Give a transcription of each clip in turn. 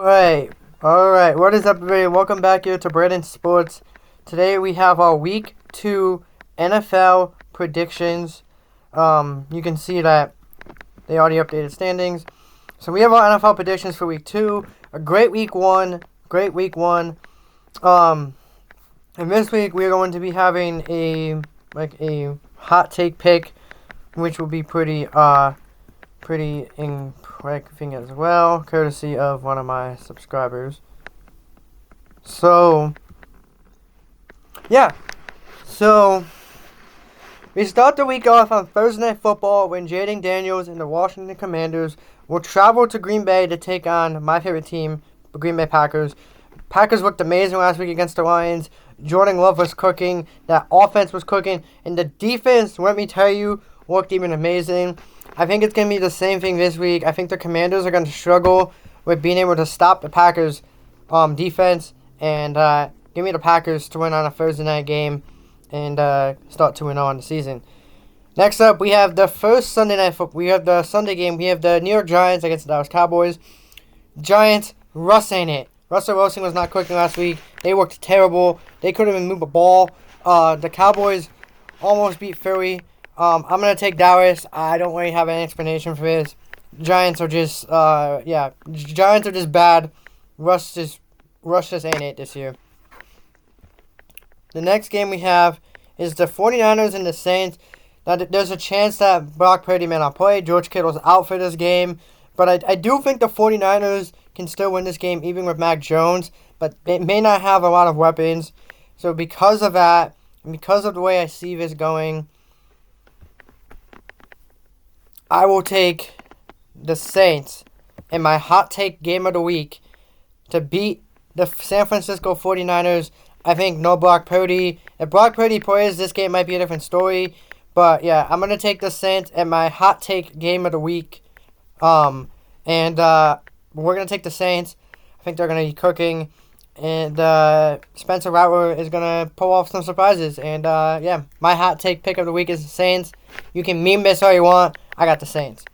Alright. What is up, everybody? Welcome back here to Brandon Sports. Today we have our Week 2 NFL predictions. You can see that they already updated standings. So we have our NFL predictions for Week 2. A great Week 1. And this week we are going to be having a hot take pick, which will be pretty intriguing as well, courtesy of one of my subscribers. So we start the week off on Thursday Night Football when Jaden Daniels and the Washington Commanders will travel to Green Bay to take on my favorite team, the Green Bay Packers. Packers looked amazing last week against the Lions. Jordan Love was cooking. That offense was cooking. And the defense, let me tell you, looked even amazing. I think it's going to be the same thing this week. I think the Commanders are going to struggle with being able to stop the Packers' defense. And give me the Packers to win on a Thursday night game and start 2-0 on the season. Next up, we have the first Sunday night football. We have the Sunday game. We have the New York Giants against the Dallas Cowboys. Giants, Russ ain't it. Russell Wilson was not cooking last week. They looked terrible. They couldn't even move a ball. The Cowboys almost beat Philly. I'm going to take Dallas. I don't really have an explanation for this. Giants are just, Giants are just bad. Russ just ain't it this year. The next game we have is the 49ers and the Saints. Now, there's a chance that Brock Purdy may not play. George Kittle's out for this game. But I do think the 49ers can still win this game, even with Mac Jones. But it may not have a lot of weapons. So because of that, and because of the way I see this going, I will take the Saints in my hot take game of the week to beat the San Francisco 49ers. I think no Brock Purdy. If Brock Purdy plays, this game might be a different story. But yeah, I'm going to take the Saints in my hot take game of the week. We're going to take the Saints. I think they're going to be cooking. And Spencer Rattler is going to pull off some surprises. And my hot take pick of the week is the Saints. You can meme this all you want. I got the Saints.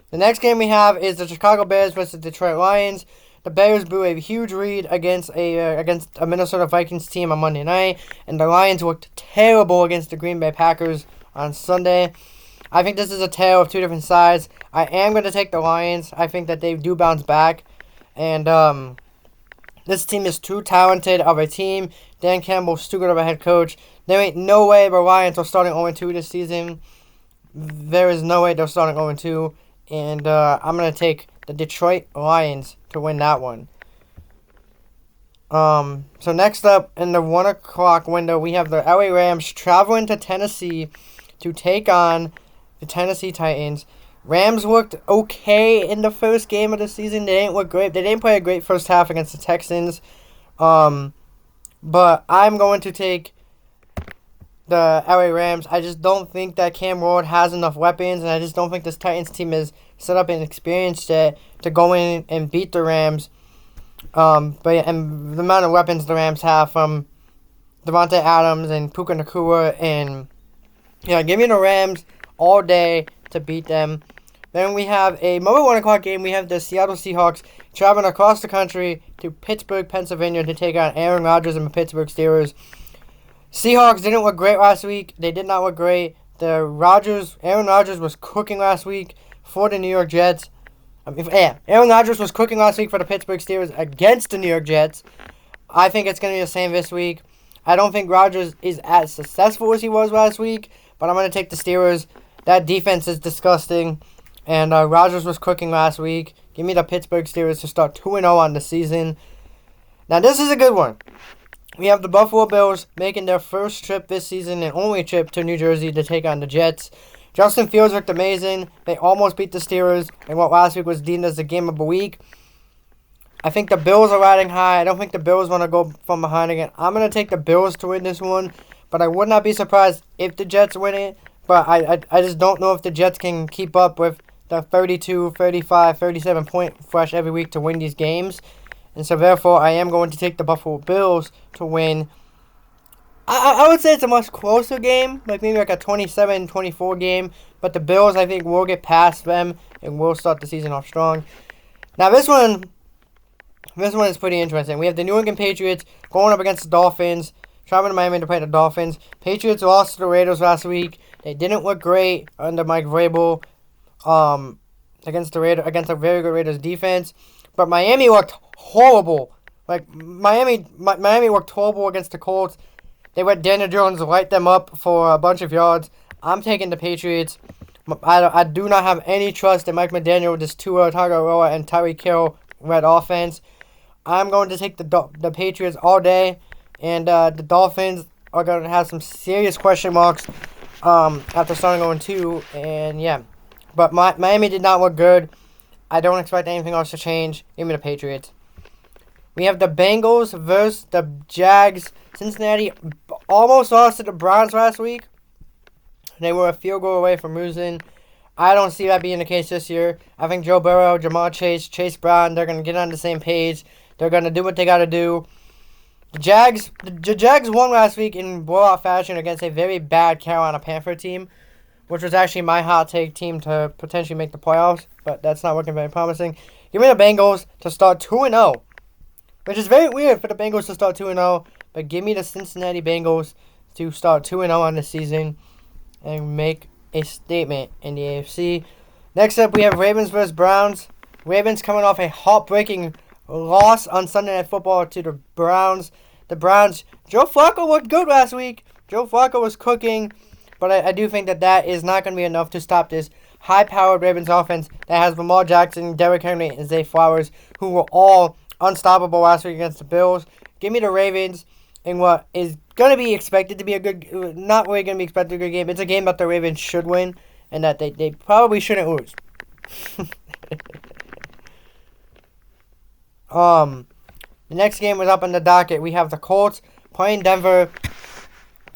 The next game we have is the Chicago Bears versus the Detroit Lions. The Bears blew a huge lead against a Minnesota Vikings team on Monday night. And the Lions looked terrible against the Green Bay Packers on Sunday. I think this is a tale of two different sides. I am going to take the Lions. I think that they do bounce back. And this team is too talented of a team. Dan Campbell's too good of a head coach. There ain't no way the Lions are starting 0-2 this season. There is no way they're starting 0-2. And I'm going to take the Detroit Lions to win that one. So next up, in the 1 o'clock window, we have the LA Rams traveling to Tennessee to take on the Tennessee Titans. Rams looked okay in the first game of the season. They didn't look great. They didn't play a great first half against the Texans. But I'm going to take the LA Rams. I just don't think that Cam Ward has enough weapons, and I just don't think this Titans team is set up and experienced yet to go in and beat the Rams. And the amount of weapons the Rams have from Devontae Adams and Puka Nacua, and give me the Rams all day to beat them. Then we have another 1 o'clock game. We have the Seattle Seahawks traveling across the country to Pittsburgh, Pennsylvania to take on Aaron Rodgers and the Pittsburgh Steelers. Seahawks didn't look great last week. They did not look great. Aaron Rodgers was cooking last week for the New York Jets. Aaron Rodgers was cooking last week for the Pittsburgh Steelers against the New York Jets. I think it's going to be the same this week. I don't think Rodgers is as successful as he was last week, but I'm going to take the Steelers. That defense is disgusting, and Rodgers was cooking last week. Give me the Pittsburgh Steelers to start 2-0 on the season. Now, this is a good one. We have the Buffalo Bills making their first trip this season and only trip to New Jersey to take on the Jets. Justin Fields looked amazing. They almost beat the Steelers in what last week was deemed as the game of the week. I think the Bills are riding high. I don't think the Bills want to go from behind again. I'm going to take the Bills to win this one, but I would not be surprised if the Jets win it. But I just don't know if the Jets can keep up with the 32, 35, 37 point fresh every week to win these games. And so, therefore, I am going to take the Buffalo Bills to win. I would say it's a much closer game, maybe like a 27-24 game. But the Bills, I think, will get past them and will start the season off strong. Now, this one This one is pretty interesting. We have the New England Patriots going up against the Dolphins, traveling to Miami to play the Dolphins. Patriots lost to the Raiders last week. They didn't look great under Mike Vrabel against a very good Raiders defense. But Miami looked horrible. Like, Miami looked horrible against the Colts. They let Daniel Jones light them up for a bunch of yards. I'm taking the Patriots. I do not have any trust in Mike McDaniel with this Tua Tagovailoa and Tyreek Hill red offense. I'm going to take the Patriots all day, and the Dolphins are going to have some serious question marks after starting 0-2, and yeah. But Miami did not look good. I don't expect anything else to change. Give me the Patriots. We have the Bengals versus the Jags. Cincinnati almost lost to the Browns last week. They were a field goal away from losing. I don't see that being the case this year. I think Joe Burrow, Jamar Chase, Chase Brown, they're going to get on the same page. They're going to do what they got to do. The Jags won last week in blowout fashion against a very bad Carolina Panther team, which was actually my hot take team to potentially make the playoffs, but that's not looking very promising. Give me the Bengals to start 2-0, which is very weird for the Bengals to start 2-0, but give me the Cincinnati Bengals to start 2-0 on the season and make a statement in the AFC. Next up, we have Ravens versus Browns. Ravens coming off a heartbreaking loss on Sunday Night Football to the Browns. The Browns, Joe Flacco looked good last week. Joe Flacco was cooking, but I do think that is not going to be enough to stop this high-powered Ravens offense that has Lamar Jackson, Derrick Henry, and Zay Flowers, who were all unstoppable last week against the Bills. Give me the Ravens in what is going to be expected to be not really going to be expected a good game. It's a game that the Ravens should win, and that they probably shouldn't lose. The next game was up on the docket. We have the Colts playing Denver.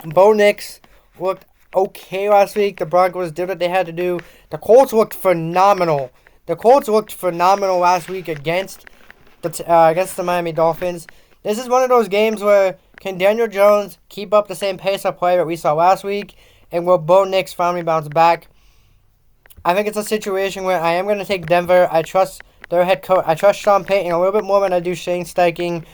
Bo Nix looked okay last week. The Broncos did what they had to do. The Colts looked phenomenal. Last week against the Miami Dolphins. This is one of those games where can Daniel Jones keep up the same pace of play that we saw last week, and will Bo Nix finally bounce back? I think it's a situation where I am going to take Denver. I trust their head coach. I trust Sean Payton a little bit more than I do Shane Steichen,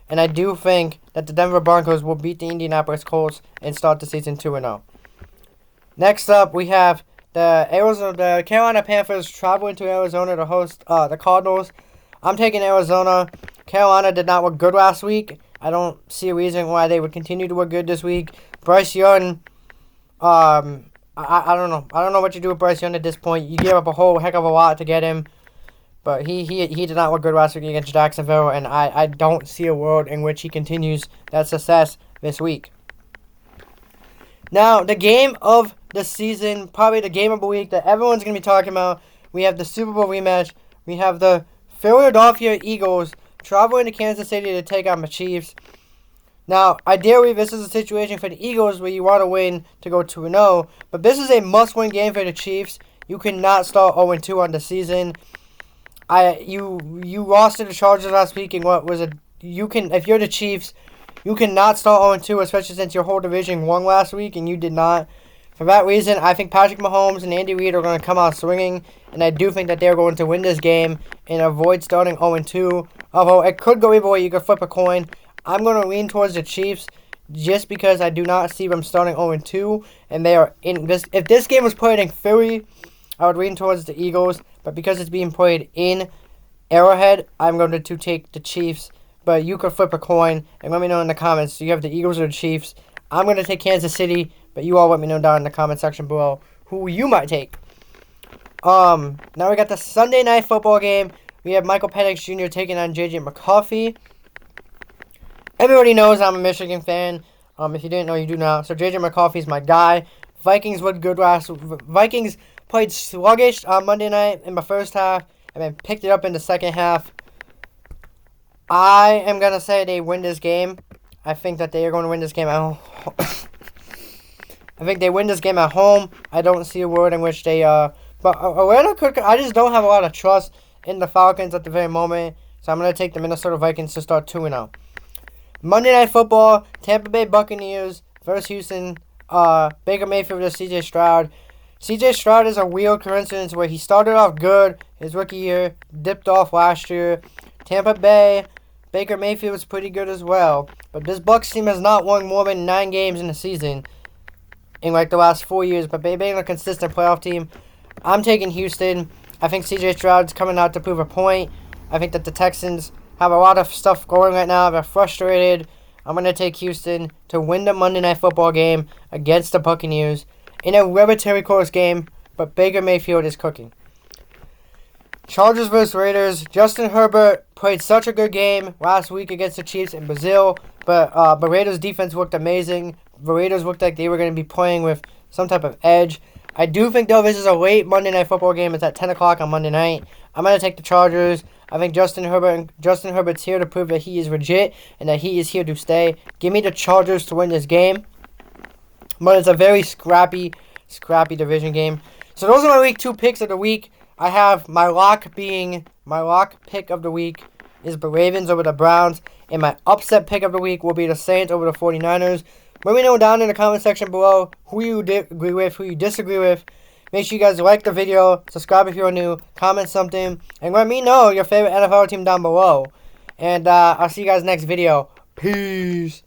and I do think that the Denver Broncos will beat the Indianapolis Colts and start the season 2-0. Next up, we have the Carolina Panthers traveling to Arizona to host the Cardinals. I'm taking Arizona. Carolina did not look good last week. I don't see a reason why they would continue to look good this week. Bryce Young, I don't know. I don't know what you do with Bryce Young at this point. You gave up a whole heck of a lot to get him. But he did not look good last week against Jacksonville, and I don't see a world in which he continues that success this week. Now, the game of the season, probably the game of the week that everyone's going to be talking about, we have the Super Bowl rematch. We have the Philadelphia Eagles traveling to Kansas City to take on the Chiefs. Now, ideally, this is a situation for the Eagles where you want to win to go 2-0, but this is a must-win game for the Chiefs. You cannot start 0-2 on the season. You lost to the Chargers last week in what was if you're the Chiefs, you cannot start 0-2, especially since your whole division won last week and you did not. For that reason, I think Patrick Mahomes and Andy Reid are going to come out swinging, and I do think that they're going to win this game and avoid starting 0-2. Although it could go either way, you could flip a coin. I'm going to lean towards the Chiefs just because I do not see them starting 0-2, and they are in this. If this game was played in Philly, I would lean towards the Eagles, but because it's being played in Arrowhead, I'm going to take the Chiefs. But you could flip a coin and let me know in the comments. Do you have the Eagles or the Chiefs? I'm going to take Kansas City, but you all let me know down in the comment section below who you might take. Now we got the Sunday Night Football game. We have Michael Penix Jr. taking on J.J. McCarthy. Everybody knows I'm a Michigan fan. If you didn't know, you do now. So J.J. McCarthy's my guy. Vikings looked good Vikings played sluggish on Monday night in the first half and then picked it up in the second half. I am going to say they win this game. I think that they are going to win this game at home. I think they win this game at home. I don't see a world in which they... But Atlanta could... I just don't have a lot of trust in the Falcons at the very moment. So I'm going to take the Minnesota Vikings to start 2-0. Monday Night Football, Tampa Bay Buccaneers versus Houston. Baker Mayfield versus C.J. Stroud. C.J. Stroud is a weird coincidence where he started off good his rookie year, dipped off last year. Tampa Bay Baker Mayfield is pretty good as well. But this Bucs team has not won more than 9 games in a season in like the last 4 years. But being a consistent playoff team, I'm taking Houston. I think CJ Stroud's coming out to prove a point. I think that the Texans have a lot of stuff going right now. They're frustrated. I'm going to take Houston to win the Monday Night Football game against the Buccaneers in a relatively close game, but Baker Mayfield is cooking. Chargers vs. Raiders. Justin Herbert played such a good game last week against the Chiefs in Brazil, but Raiders' defense looked amazing. The Raiders looked like they were going to be playing with some type of edge. I do think, though, this is a late Monday Night Football game. It's at 10 o'clock on Monday night. I'm going to take the Chargers. I think Justin Herbert's here to prove that he is legit and that he is here to stay. Give me the Chargers to win this game. But it's a very scrappy division game. So those are my week 2 picks of the week. I have my lock pick of the week is the Ravens over the Browns. And my upset pick of the week will be the Saints over the 49ers. Let me know down in the comment section below who you agree with, who you disagree with. Make sure you guys like the video, subscribe if you're new, comment something, and let me know your favorite NFL team down below. And I'll see you guys next video. Peace.